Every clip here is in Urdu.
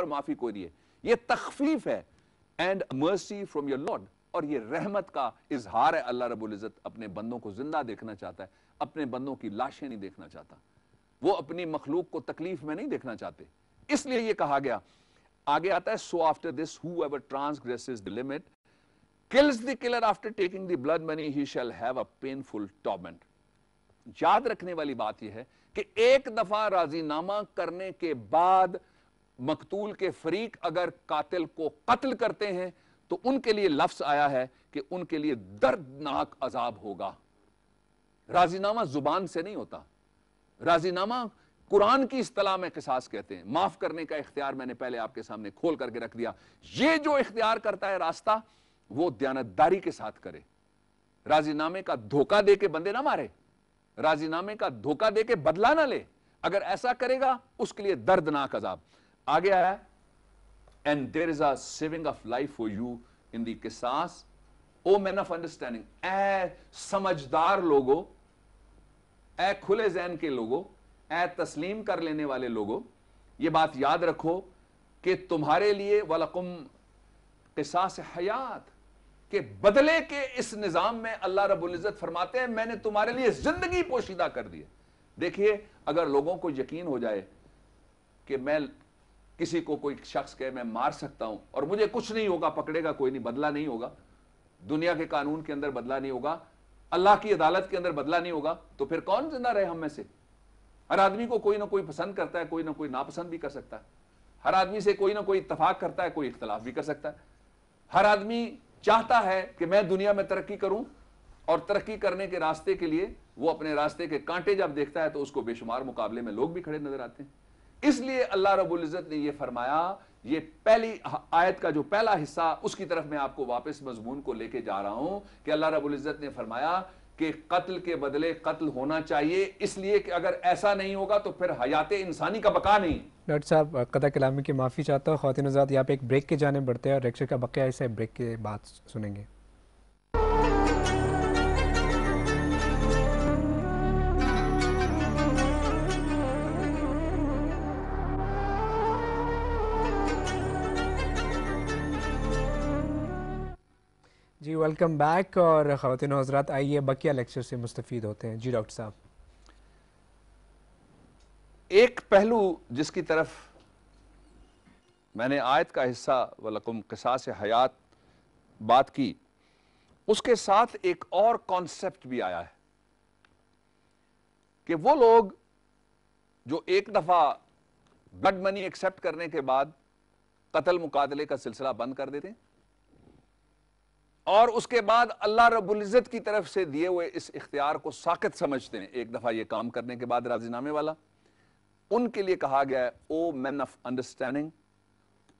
اور معافی کوئی نہیں ہے. یہ تخفیف ہے. And mercy from your lord, اور یہ رحمت کا اظہار ہے. اللہ رب العزت اپنے بندوں کو زندہ دیکھنا چاہتا ہے, اپنے بندوں کی لاشیں نہیں دیکھنا چاہتا. وہ اپنی مخلوق کو تکلیف میں نہیں دیکھنا چاہتے, اس لیے یہ کہا گیا. آگے آتا ہے so after this whoever transgresses the limit kills the killer after taking the blood money he shall have a painful torment. یاد رکھنے والی بات یہ ہے کہ ایک دفعہ راضی نامہ کرنے کے بعد مقتول کے فریق اگر قاتل کو قتل کرتے ہیں تو ان کے لیے لفظ آیا ہے کہ ان کے لیے دردناک عذاب ہوگا. راضی نامہ زبان سے نہیں ہوتا. راضی نامہ قرآن کی اصطلاح میں قصاص کہتے ہیں. معاف کرنے کا اختیار میں نے پہلے آپ کے سامنے کھول کر کے رکھ دیا. یہ جو اختیار کرتا ہے راستہ, وہ دیانتداری کے ساتھ کرے. راضی نامے کا دھوکہ دے کے بندے نہ مارے, راضی نامے کا دھوکہ دے کے بدلہ نہ لے. اگر ایسا کرے گا اس کے لیے دردناک عذاب. آگے آیا and there is a saving of life for you in the قصاص, O men of understanding. اے سمجھدار لوگو, اے کھلے ذہن کے لوگو, اے تسلیم کر لینے والے لوگو, یہ بات یاد رکھو کہ تمہارے لیے وَلَقُمْ قِصَاصِ حیات, کہ بدلے کے اس نظام میں اللہ رب العزت فرماتے ہیں میں نے تمہارے لیے زندگی پوشیدہ کر دی ہے. دیکھیے اگر لوگوں کو یقین ہو جائے کہ میں کسی کو کوئی شخص کہے میں مار سکتا ہوں اور مجھے کچھ نہیں ہوگا, پکڑے گا کوئی نہیں, بدلہ نہیں ہوگا, دنیا کے قانون کے اندر بدلہ نہیں ہوگا, اللہ کی عدالت کے اندر بدلہ نہیں ہوگا, تو پھر کون زندہ رہے ہم میں سے؟ ہر آدمی کو کوئی نہ کوئی پسند کرتا ہے, کوئی نہ کوئی ناپسند بھی کر سکتا ہے. ہر آدمی سے کوئی نہ کوئی اتفاق کرتا ہے, کوئی اختلاف بھی کر سکتا ہے. ہر آدمی چاہتا ہے کہ میں دنیا میں ترقی کروں, اور ترقی کرنے کے راستے کے لیے وہ اپنے راستے کے کانٹے جب دیکھتا ہے تو اس کو بے شمار مقابلے میں لوگ بھی کھڑے نظر آتے ہیں. اس لیے اللہ رب العزت نے یہ فرمایا, یہ پہلی آیت کا جو پہلا حصہ اس کی طرف میں آپ کو واپس مضمون کو لے کے جا رہا ہوں کہ اللہ رب العزت نے فرمایا کہ قتل کے بدلے قتل ہونا چاہیے, اس لیے کہ اگر ایسا نہیں ہوگا تو پھر حیات انسانی کا بقا نہیں. ڈاکٹر صاحب قطع کلامی کی معافی چاہتا ہوں. خواتین حضرات یہاں پہ ایک بریک کی جانب بڑھتے ہیں اور لیکچر کا بقیہ اسے بریک کے بعد سنیں گے. جی ویلکم بیک. اور خواتین و حضرات آئیے بقیہ لیکچر سے مستفید ہوتے ہیں. جی ڈاکٹر صاحب. ایک پہلو جس کی طرف میں نے آیت کا حصہ وَلَقُمْ قِصَاصِ حیات بات کی, اس کے ساتھ ایک اور کانسیپٹ بھی آیا ہے کہ وہ لوگ جو ایک دفعہ بلڈ منی ایکسپٹ کرنے کے بعد قتل مقاتلے کا سلسلہ بند کر دیتے ہیں اور اس کے بعد اللہ رب العزت کی طرف سے دیے ہوئے اس اختیار کو ساقط سمجھتے ہیں ایک دفعہ یہ کام کرنے کے بعد راضی نامے والا, ان کے لیے کہا گیا ہے او مین آف انڈرسٹینڈنگ,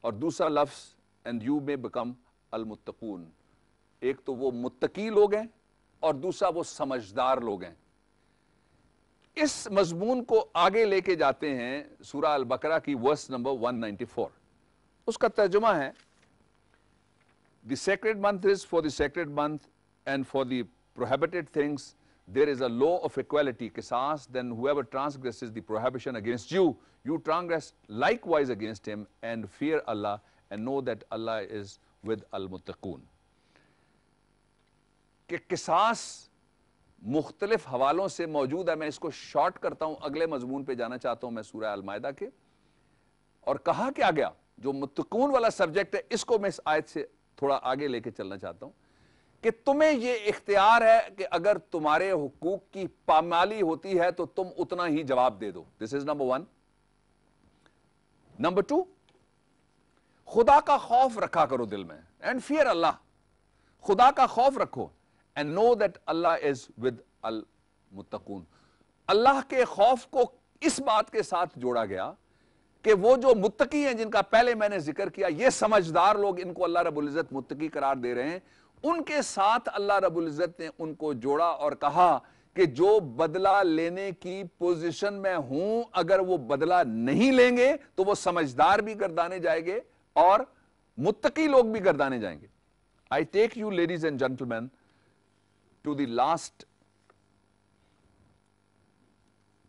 اور دوسرا لفظ اینڈ یو میں بیکم المتقون. ایک تو وہ متقی لوگ ہیں اور دوسرا وہ سمجھدار لوگ ہیں. اس مضمون کو آگے لے کے جاتے ہیں سورہ البقرہ کی ورس نمبر 194. اس کا ترجمہ ہے The sacred month is for the sacred month, and for the prohibited things there is a law of equality, qisas, then whoever transgresses the prohibition against you, you transgress likewise against him, and fear Allah, and know that Allah is with al-muttaqoon. کہ قصاص مختلف حوالوں سے موجود ہے. میں اس کو شارٹ کرتا ہوں, اگلے مضمون پہ جانا چاہتا ہوں میں سورہ المائدہ کے. اور کہا کیا گیا, جو متقون والا سبجیکٹ ہے اس کو میں اس آیت سے تھوڑا آگے لے کے چلنا چاہتا ہوں کہ تمہیں یہ اختیار ہے کہ اگر تمہارے حقوق کی پامالی ہوتی ہے تو تم اتنا ہی جواب دے دو. دس از نمبر 1. نمبر 2, خدا کا خوف رکھا کرو دل میں, اینڈ فیئر اللہ, خدا کا خوف رکھو, and know that Allah is with المتقون. اللہ کے خوف کو اس بات کے ساتھ جوڑا گیا کہ وہ جو متقی ہیں جن کا پہلے میں نے ذکر کیا, یہ سمجھدار لوگ, ان کو اللہ رب العزت متقی قرار دے رہے ہیں, ان کے ساتھ اللہ رب العزت نے ان کو جوڑا اور کہا کہ جو بدلہ لینے کی پوزیشن میں ہوں اگر وہ بدلہ نہیں لیں گے تو وہ سمجھدار بھی گردانے جائیں گے اور متقی لوگ بھی گردانے جائیں گے. I take you ladies and gentlemen to the last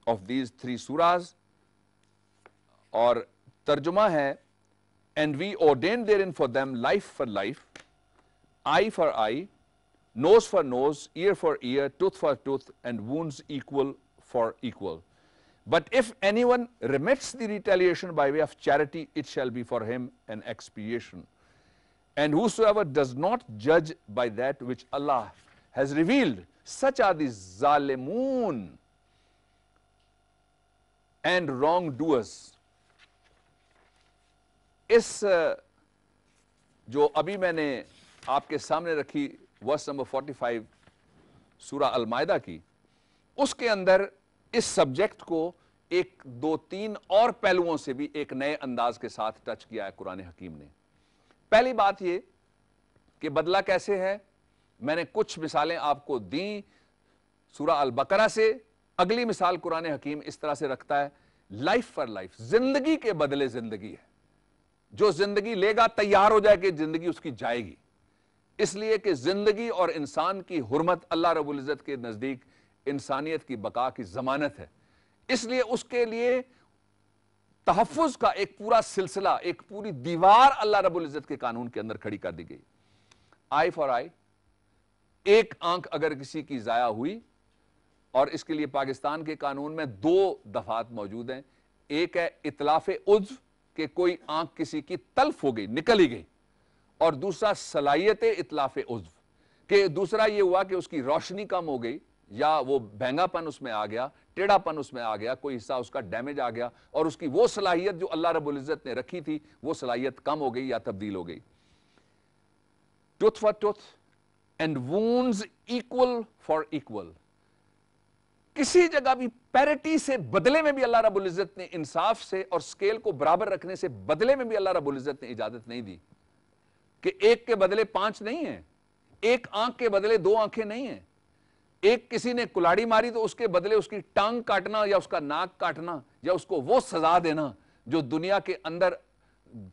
of these 3 surahs, اور ترجمہ ہے And we ordained therein for them life for life, eye for eye, nose for nose, ear for ear, tooth for tooth, and wounds equal for equal. But if anyone remits the retaliation by way of charity, it shall be for him an expiation. And whosoever does not judge by that which Allah has revealed, such are the zalimun and wrongdoers. اس جو ابھی میں نے آپ کے سامنے رکھی ورس نمبر 45 سورہ المائدہ کی، اس کے اندر اس سبجیکٹ کو ایک دو تین اور پہلوؤں سے بھی ایک نئے انداز کے ساتھ ٹچ کیا ہے قرآن حکیم نے. پہلی بات یہ کہ بدلہ کیسے ہے، میں نے کچھ مثالیں آپ کو دیں سورہ البقرہ سے. اگلی مثال قرآن حکیم اس طرح سے رکھتا ہے، لائف فار لائف، زندگی کے بدلے زندگی ہے. جو زندگی لے گا تیار ہو جائے کہ زندگی اس کی جائے گی، اس لیے کہ زندگی اور انسان کی حرمت اللہ رب العزت کے نزدیک انسانیت کی بقا کی ضمانت ہے. اس لیے اس کے لیے تحفظ کا ایک پورا سلسلہ، ایک پوری دیوار اللہ رب العزت کے قانون کے اندر کھڑی کر دی گئی. آئی فار آئی، ایک آنکھ اگر کسی کی ضائع ہوئی، اور اس کے لیے پاکستان کے قانون میں دو دفعات موجود ہیں. ایک ہے اتلاف عضو کہ کوئی آنکھ کسی کی تلف ہو گئی، نکل ہی گئی، اور دوسرا صلاحیت اتلاف عضو کہ دوسرا یہ ہوا کہ اس کی روشنی کم ہو گئی، یا وہ بھینگا پن اس میں آ گیا، ٹیڑھا پن اس میں آ گیا، کوئی حصہ اس کا ڈیمیج آ گیا، اور اس کی وہ صلاحیت جو اللہ رب العزت نے رکھی تھی وہ صلاحیت کم ہو گئی یا تبدیل ہو گئی. Tooth for tooth and wounds equal for equal. کسی جگہ بھی پیرٹی سے بدلے میں بھی اللہ رب العزت نے انصاف سے اور سکیل کو برابر رکھنے سے بدلے میں بھی اللہ رب العزت نے اجازت نہیں دی کہ ایک کے بدلے 5 نہیں ہیں، ایک آنکھ کے بدلے 2 آنکھیں نہیں ہیں. ایک کسی نے کلاڑی ماری تو اس کے بدلے اس کی ٹانگ کاٹنا یا اس کا ناک کاٹنا یا اس کو وہ سزا دینا جو دنیا کے اندر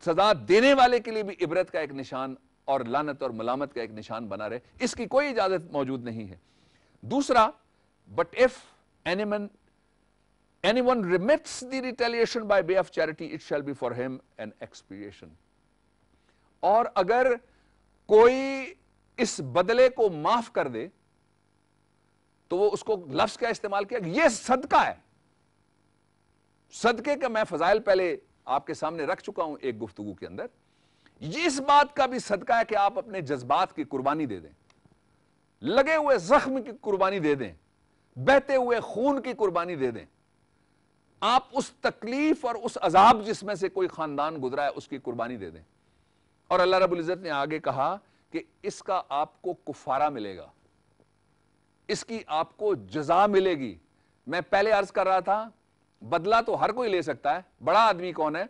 سزا دینے والے کے لیے بھی عبرت کا ایک نشان اور لعنت اور ملامت کا ایک نشان بنا رہے، اس کی کوئی اجازت موجود نہیں ہے. دوسرا، but if anyone remits the retaliation by way of charity, it shall be for him an expiation. اور اگر کوئی اس بدلے کو معاف کر دے تو وہ اس کو لفظ کیا استعمال کیا، یہ صدقہ ہے. صدقے کا میں فضائل پہلے آپ کے سامنے رکھ چکا ہوں ایک گفتگو کے اندر. یہ اس بات کا بھی صدقہ ہے کہ آپ اپنے جذبات کی قربانی دے دیں، لگے ہوئے زخم کی قربانی دے دیں، بہتے ہوئے خون کی قربانی دے دیں. آپ اس تکلیف اور اس عذاب جس میں سے کوئی خاندان گزرا ہے اس کی قربانی دے دیں. اور اللہ رب العزت نے آگے کہا کہ اس کا آپ کو کفارہ ملے گا، اس کی آپ کو جزا ملے گی. میں پہلے عرض کر رہا تھا بدلہ تو ہر کوئی لے سکتا ہے. بڑا آدمی کون ہے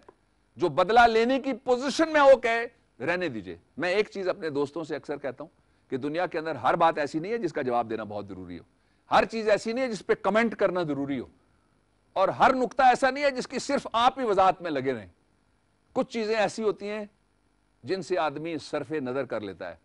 جو بدلہ لینے کی پوزیشن میں ہو کہے رہنے دیجئے. میں ایک چیز اپنے دوستوں سے اکثر کہتا ہوں کہ دنیا کے اندر ہر بات ایسی نہیں ہے جس کا جواب دینا بہت ضروری ہو، ہر چیز ایسی نہیں ہے جس پہ کمنٹ کرنا ضروری ہو، اور ہر نقطہ ایسا نہیں ہے جس کی صرف آپ ہی وضاحت میں لگے رہیں. کچھ چیزیں ایسی ہوتی ہیں جن سے آدمی صرف نظر کر لیتا ہے،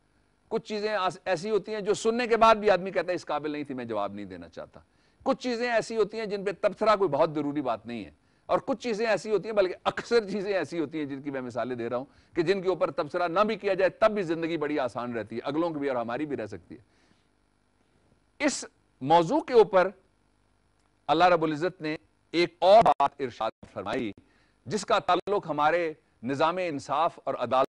کچھ چیزیں ایسی ہوتی ہیں جو سننے کے بعد بھی آدمی کہتا ہے اس قابل نہیں تھی، میں جواب نہیں دینا چاہتا. کچھ چیزیں ایسی ہوتی ہیں جن پہ تبصرہ کوئی بہت ضروری بات نہیں ہے، اور کچھ چیزیں ایسی ہوتی ہیں، بلکہ اکثر چیزیں ایسی ہوتی ہیں جن کی میں مثالیں دے رہا ہوں کہ جن کے اوپر تبصرہ نہ بھی کیا جائے تب بھی زندگی بڑی آسان رہتی ہے، اگلوں کی بھی اور ہماری بھی رہ سکتی ہے. اس موضوع کے اوپر اللہ رب العزت نے ایک اور بات ارشاد فرمائی جس کا تعلق ہمارے نظام انصاف اور عدالت